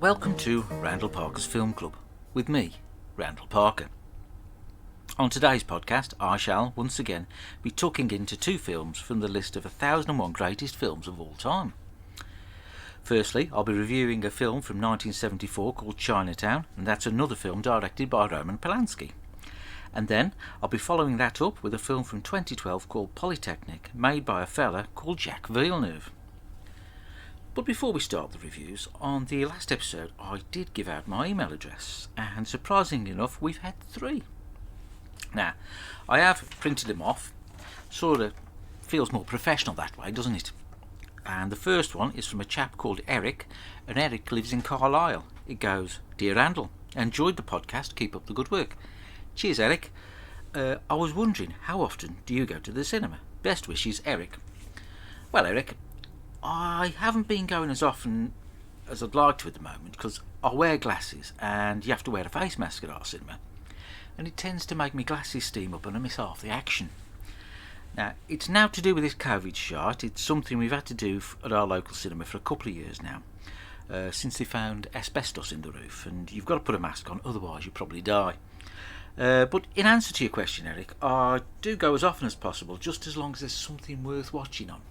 Welcome to Randle Parker's Film Club, with me, Randle Parker. On today's podcast, I shall, once again, be tucking into two films from the list of 1001 greatest films of all time. Firstly, I'll be reviewing a film from 1974 called Chinatown, and that's another film directed by Roman Polanski. And then, I'll be following that up with a film from 2012 called Polytechnique, made by a fella called Jacques Villeneuve. But before we start the reviews, on the last episode I did give out my email address, and surprisingly enough we've had 3. Now, I have printed them off, sort of feels more professional that way, doesn't it? And the first one is from a chap called Eric, and Eric lives in Carlisle. It goes, "Dear Randle, enjoyed the podcast, keep up the good work." Cheers, Eric. I was wondering, how often do you go to the cinema? Best wishes, Eric. Well, Eric, I haven't been going as often as I'd like to at the moment because I wear glasses and you have to wear a face mask at our cinema, and it tends to make my glasses steam up and I miss half the action. Now, it's now to do with this COVID shite. It's something we've had to do at our local cinema for a couple of years now, since they found asbestos in the roof, and you've got to put a mask on, otherwise you probably die. But in answer to your question, Eric, I do go as often as possible, just as long as there's something worth watching on.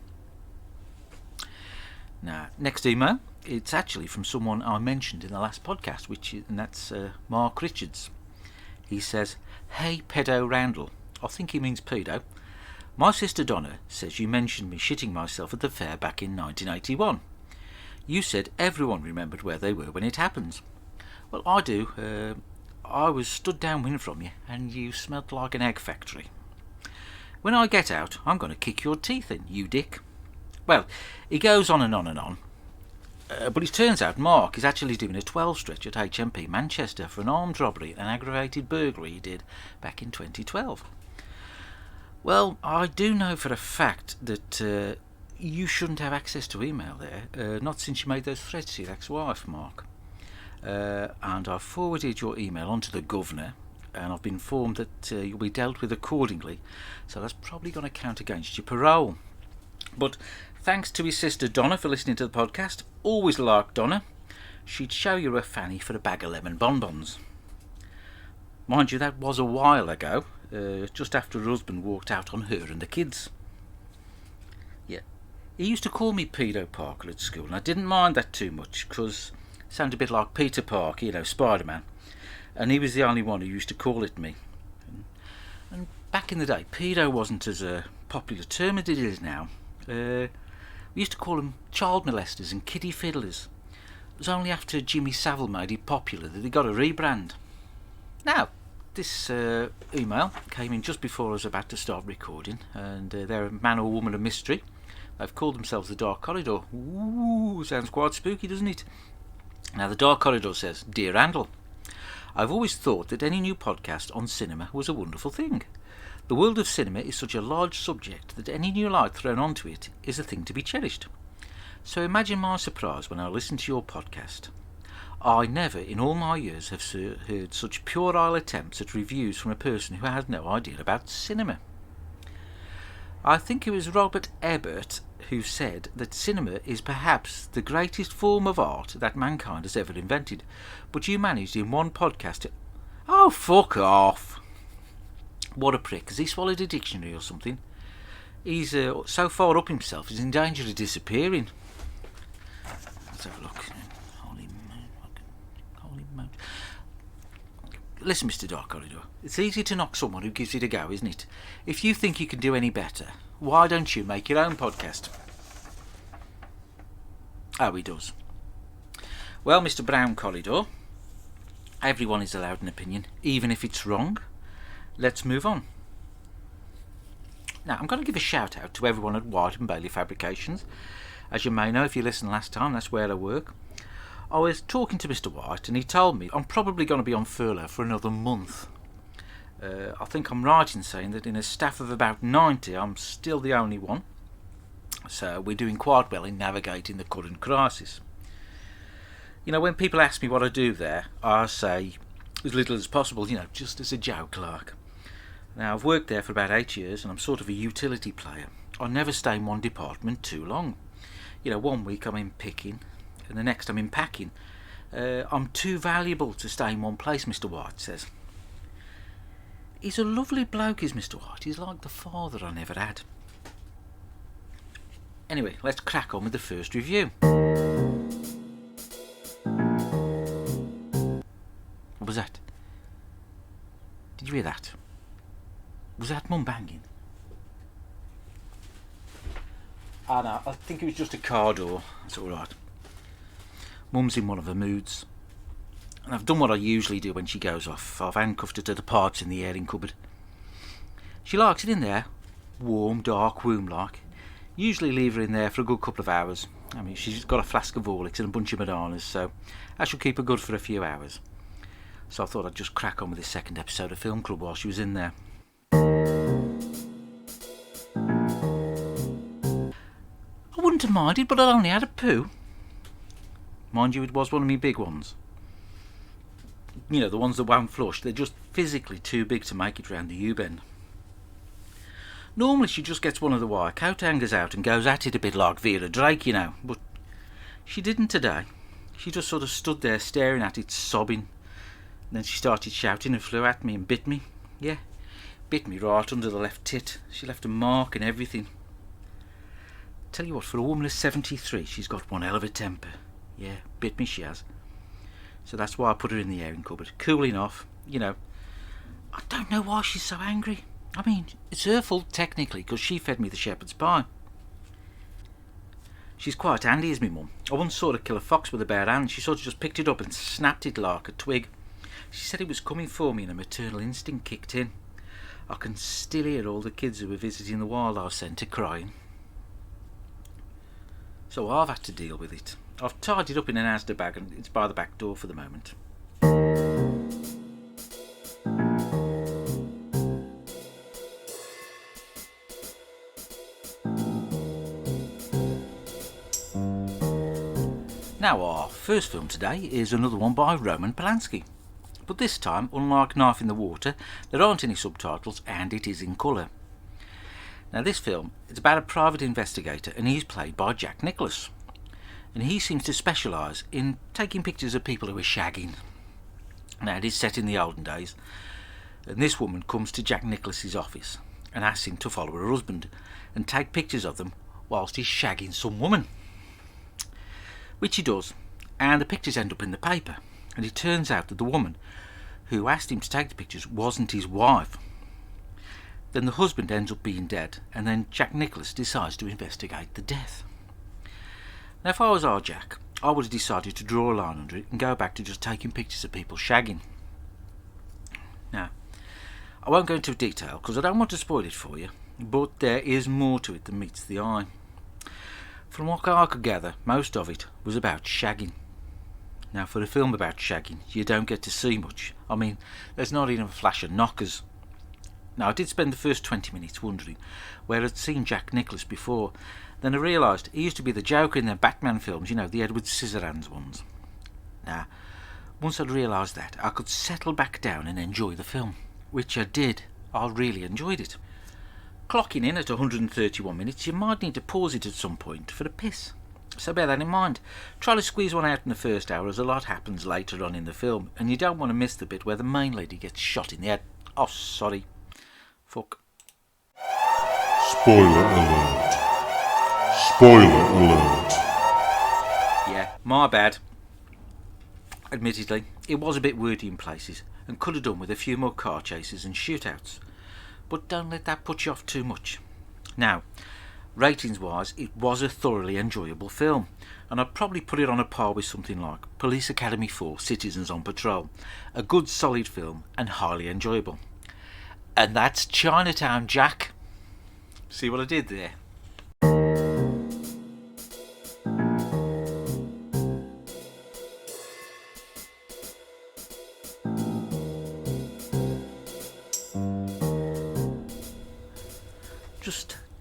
Now, next email, it's actually from someone I mentioned in the last podcast, and that's Mark Richards. He says, "Hey pedo Randle," I think he means pedo. "My sister Donna says you mentioned me shitting myself at the fair back in 1981. You said everyone remembered where they were when it happened. Well, I do. I was stood downwind from you and you smelled like an egg factory. When I get out, I'm going to kick your teeth in, you dick." Well, he goes on and on and on. But it turns out Mark is actually doing a 12 stretch at HMP Manchester for an armed robbery and aggravated burglary he did back in 2012. Well, I do know for a fact that you shouldn't have access to email there, not since you made those threats to your ex-wife, Mark. And I've forwarded your email on to the governor, and I've been informed that you'll be dealt with accordingly, so that's probably going to count against your parole. But thanks to his sister Donna for listening to the podcast. Always liked Donna. She'd show you a fanny for a bag of lemon bonbons. Mind you, that was a while ago, just after her husband walked out on her and the kids. Yeah, he used to call me Pedo Parker at school, and I didn't mind that too much, because it sounded a bit like Peter Parker, Spider-Man. And he was the only one who used to call it me. And back in the day, pedo wasn't as a popular term as it is now. We used to call them child molesters and kiddie fiddlers. It was only after Jimmy Savile made it popular that they got a rebrand. Now, this email came in just before I was about to start recording, and they're a man or woman of mystery. They've called themselves the Dark Corridor. Ooh, sounds quite spooky, doesn't it? Now, the Dark Corridor says, "Dear Randle, I've always thought that any new podcast on cinema was a wonderful thing. The world of cinema is such a large subject that any new light thrown onto it is a thing to be cherished. So imagine my surprise when I listened to your podcast. I never in all my years have heard such puerile attempts at reviews from a person who has no idea about cinema. I think it was Robert Ebert who said that cinema is perhaps the greatest form of art that mankind has ever invented, but you managed in one podcast to... Oh, fuck off! What a prick. Has he swallowed a dictionary or something? He's so far up himself, he's in danger of disappearing. Let's have a look. Holy moon. Listen, Mr. Dark Corridor, it's easy to knock someone who gives it a go, isn't it? If you think you can do any better, why don't you make your own podcast? Oh, he does. Well, Mr. Brown Corridor, everyone is allowed an opinion, even if it's wrong. Let's move on. Now, I'm going to give a shout out to everyone at White and Bailey Fabrications. As you may know, if you listened last time, that's where I work. I was talking to Mr. White and he told me I'm probably going to be on furlough for another month. I think I'm right in saying that in a staff of about 90, I'm still the only one. So we're doing quite well in navigating the current crisis. When people ask me what I do there, I say as little as possible, just as a joke like. Now, I've worked there for about 8 years and I'm sort of a utility player. I never stay in one department too long. 1 week I'm in picking and the next I'm in packing. I'm too valuable to stay in one place, Mr. White says. He's a lovely bloke, is Mr. White. He's like the father I never had. Anyway, let's crack on with the first review. What was that? Did you hear that? Was that Mum banging? Ah, no, I think it was just a car door. It's alright. Mum's in one of her moods. And I've done what I usually do when she goes off. I've handcuffed her to the parts in the airing cupboard. She likes it in there. Warm, dark, womb-like. Usually leave her in there for a good couple of hours. I mean, she's got a flask of Horlicks and a bunch of bananas, so I shall keep her good for a few hours. So I thought I'd just crack on with this second episode of Film Club while she was in there. I wouldn't have minded, but I only had a poo. Mind you, it was one of my big ones. You know, the ones that won't flush. They're just physically too big to make it round the U-bend. Normally she just gets one of the wire coat hangers out and goes at it a bit like Vera Drake, you know. But she didn't today. She just sort of stood there staring at it, sobbing. And then she started shouting and flew at me and bit me. Yeah, bit me right under the left tit. She left a mark and everything. Tell you what, for a woman of 73, she's got one hell of a temper. Yeah, bit me she has. So that's why I put her in the airing cupboard. Cooling off, you know. I don't know why she's so angry. I mean, it's her fault technically, because she fed me the shepherd's pie. She's quite handy, is me mum. I once saw her kill a fox with a bare hand. She sort of just picked it up and snapped it like a twig. She said it was coming for me and a maternal instinct kicked in. I can still hear all the kids who were visiting the wildlife centre crying. So I've had to deal with it. I've tied it up in an Asda bag and it's by the back door for the moment. Now our first film today is another one by Roman Polanski. But this time, unlike Knife in the Water, there aren't any subtitles and it is in colour. Now this film is about a private investigator and he's played by Jack Nicklaus. And he seems to specialise in taking pictures of people who are shagging. Now it is set in the olden days, and this woman comes to Jack Nicklaus's office and asks him to follow her husband and take pictures of them whilst he's shagging some woman. Which he does, and the pictures end up in the paper, and it turns out that the woman who asked him to take the pictures wasn't his wife. Then the husband ends up being dead, and then Jack Nicklaus decides to investigate the death. Now if I was our Jack, I would have decided to draw a line under it and go back to just taking pictures of people shagging. Now, I won't go into detail because I don't want to spoil it for you, but there is more to it than meets the eye. From what I could gather, most of it was about shagging. Now for a film about shagging, you don't get to see much. I mean, there's not even a flash of knockers. Now I did spend the first 20 minutes wondering where I'd seen Jack Nicklaus before. Then I realised he used to be the Joker in the Batman films, you know, the Edward Scissorhands ones. Now, once I'd realised that, I could settle back down and enjoy the film, which I did. I really enjoyed it. Clocking in at 131 minutes, you might need to pause it at some point for a piss. So bear that in mind. Try to squeeze one out in the first hour as a lot happens later on in the film, and you don't want to miss the bit where the main lady gets shot in the head. Oh, sorry. Fuck. Spoiler alert. Spoiler alert. Yeah, my bad. Admittedly, it was a bit wordy in places and could have done with a few more car chases and shootouts. But don't let that put you off too much. Now, ratings wise, it was a thoroughly enjoyable film, and I'd probably put it on a par with something like Police Academy 4 Citizens on Patrol. A good solid film and highly enjoyable. And that's Chinatown, Jack. See what I did there?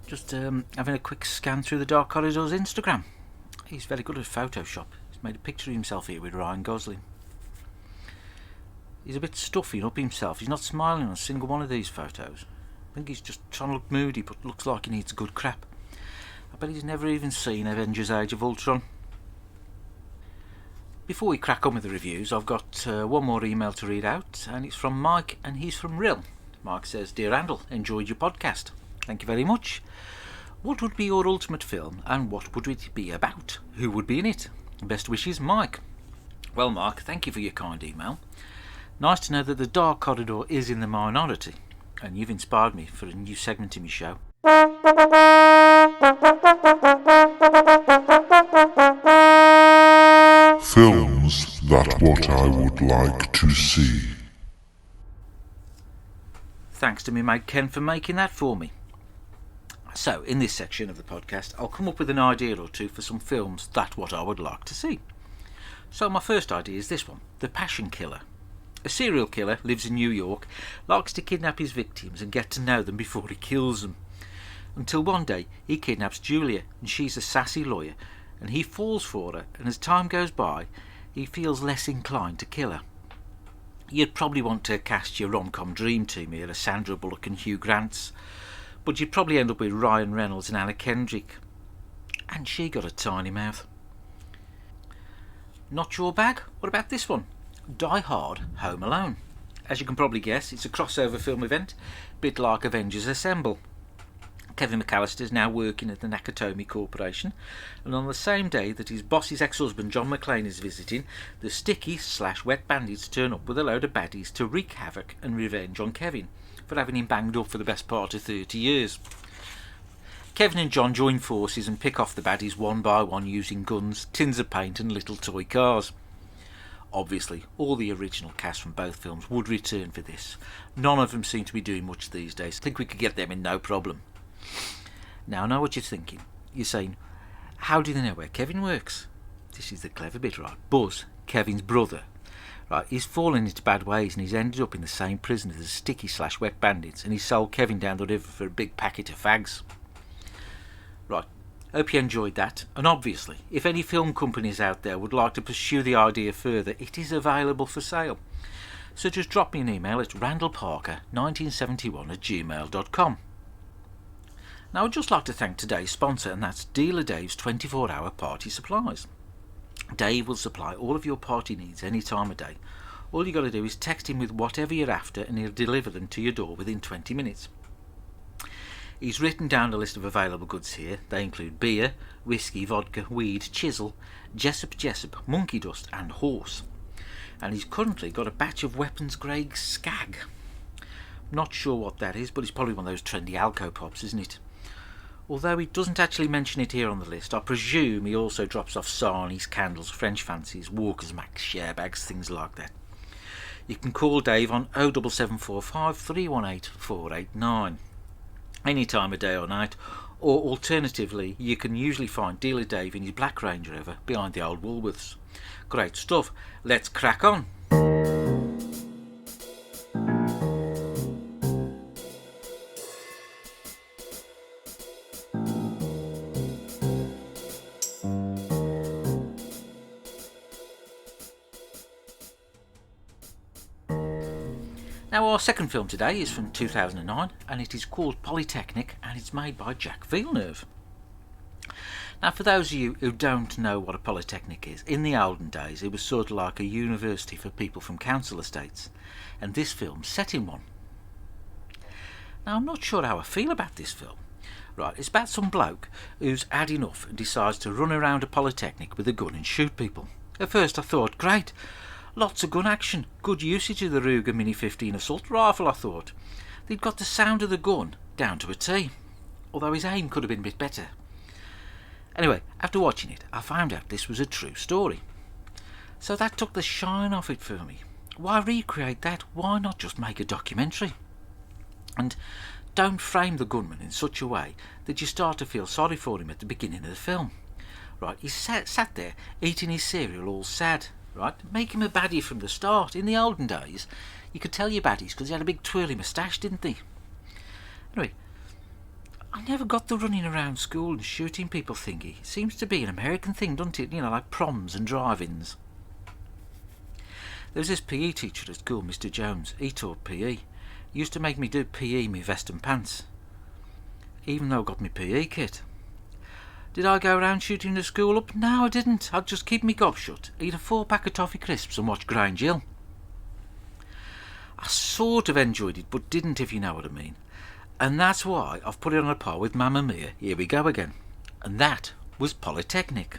Just having a quick scan through the Dark Corridors Instagram. He's very good at Photoshop. He's made a picture of himself here with Ryan Gosling. He's a bit stuffy up himself. He's not smiling on a single one of these photos. I think he's just trying to look moody, but looks like he needs good crap. I bet he's never even seen Avengers Age of Ultron. Before we crack on with the reviews, I've got one more email to read out, and it's from Mike, and he's from Rhyl. Mike says, "Dear Randle, enjoyed your podcast. Thank you very much. What would be your ultimate film, and what would it be about? Who would be in it? Best wishes, Mike." Well, Mike, thank you for your kind email. Nice to know that the Dark Corridor is in the minority, and you've inspired me for a new segment in my show. Films that what I would like to see. Thanks to me mate Ken for making that for me. So, in this section of the podcast, I'll come up with an idea or two for some films that what I would like to see. So my first idea is this one, The Passion Killer. A serial killer lives in New York, likes to kidnap his victims and get to know them before he kills them. Until one day he kidnaps Julia, and she's a sassy lawyer, and he falls for her, and as time goes by he feels less inclined to kill her. You'd probably want to cast your rom-com dream team here as Sandra Bullock and Hugh Grant, but you'd probably end up with Ryan Reynolds and Anna Kendrick. And she got a tiny mouth. Not your bag? What about this one? Die Hard, Home Alone. As you can probably guess, it's a crossover film event, a bit like Avengers Assemble. Kevin McAllister is now working at the Nakatomi Corporation, and on the same day that his boss's ex-husband John McClane is visiting, the sticky/wet bandits turn up with a load of baddies to wreak havoc and revenge on Kevin for having him banged up for the best part of 30 years. Kevin and John join forces and pick off the baddies one by one using guns, tins of paint and little toy cars. Obviously, all the original cast from both films would return for this. None of them seem to be doing much these days. I think we could get them in no problem. Now I know what you're thinking. You're saying, how do they know where Kevin works? This is the clever bit, right? Buzz, Kevin's brother, right, he's fallen into bad ways and he's ended up in the same prison as the sticky/wet bandits, and he's sold Kevin down the river for a big packet of fags. Right, hope you enjoyed that, and obviously, if any film companies out there would like to pursue the idea further, it is available for sale. So just drop me an email at randleparker1971@gmail.com. Now I'd just like to thank today's sponsor, and that's Dealer Dave's 24-hour party supplies. Dave will supply all of your party needs any time of day. All you got to do is text him with whatever you're after and he'll deliver them to your door within 20 minutes. He's written down a list of available goods here. They include beer, whiskey, vodka, weed, chisel, Jessup, monkey dust and horse. And he's currently got a batch of weapons grade skag. Not sure what that is, but it's probably one of those trendy Alco pops, isn't it? Although he doesn't actually mention it here on the list, I presume he also drops off sarnies, candles, French fancies, Walker's Max, share bags, things like that. You can call Dave on 07745 318 489 any time of day or night, or alternatively you can usually find Dealer Dave in his black Range Rover behind the old Woolworths. Great stuff, let's crack on. Now our second film today is from 2009 and it is called Polytechnique and it's made by Jacques Villeneuve. Now for those of you who don't know what a polytechnic is, in the olden days it was sort of like a university for people from council estates, and this film's set in one. Now I'm not sure how I feel about this film. Right, it's about some bloke who's had enough and decides to run around a polytechnic with a gun and shoot people. At first I thought, great, lots of gun action, good usage of the Ruger Mini 15 assault rifle, I thought. They'd got the sound of the gun down to a T, although his aim could have been a bit better. Anyway, after watching it, I found out this was a true story. So that took the shine off it for me. Why recreate that? Why not just make a documentary? And don't frame the gunman in such a way that you start to feel sorry for him at the beginning of the film. Right, he sat there eating his cereal all sad. Right, make him a baddie from the start. In the olden days, you could tell your baddies because they had a big twirly moustache, didn't they? Anyway, I never got the running around school and shooting people thingy. It seems to be an American thing, doesn't it? You know, like proms and drive-ins. There was this PE teacher at school, Mr. Jones. He taught PE. He used to make me do PE in my vest and pants, even though I got my PE kit. Did I go around shooting the school up? No, I didn't. I'd just keep me gob shut, eat a 4-pack of toffee crisps and watch Grange Hill. I sort of enjoyed it, but didn't, if you know what I mean. And that's why I've put it on a par with Mamma Mia, Here We Go Again. And that was Polytechnique.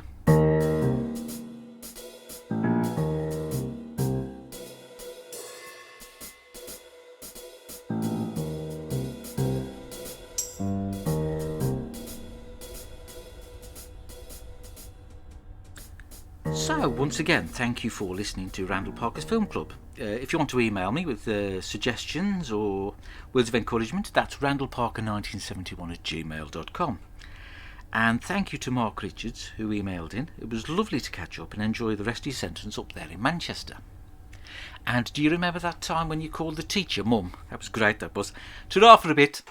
So, once again, thank you for listening to Randle Parker's Film Club. If you want to email me with suggestions or words of encouragement, that's randleparker1971@gmail.com. And thank you to Mark Richards, who emailed in. It was lovely to catch up and enjoy the rest of your sentence up there in Manchester. And do you remember that time when you called the teacher Mum? That was great, that was. Ta-ra for a bit.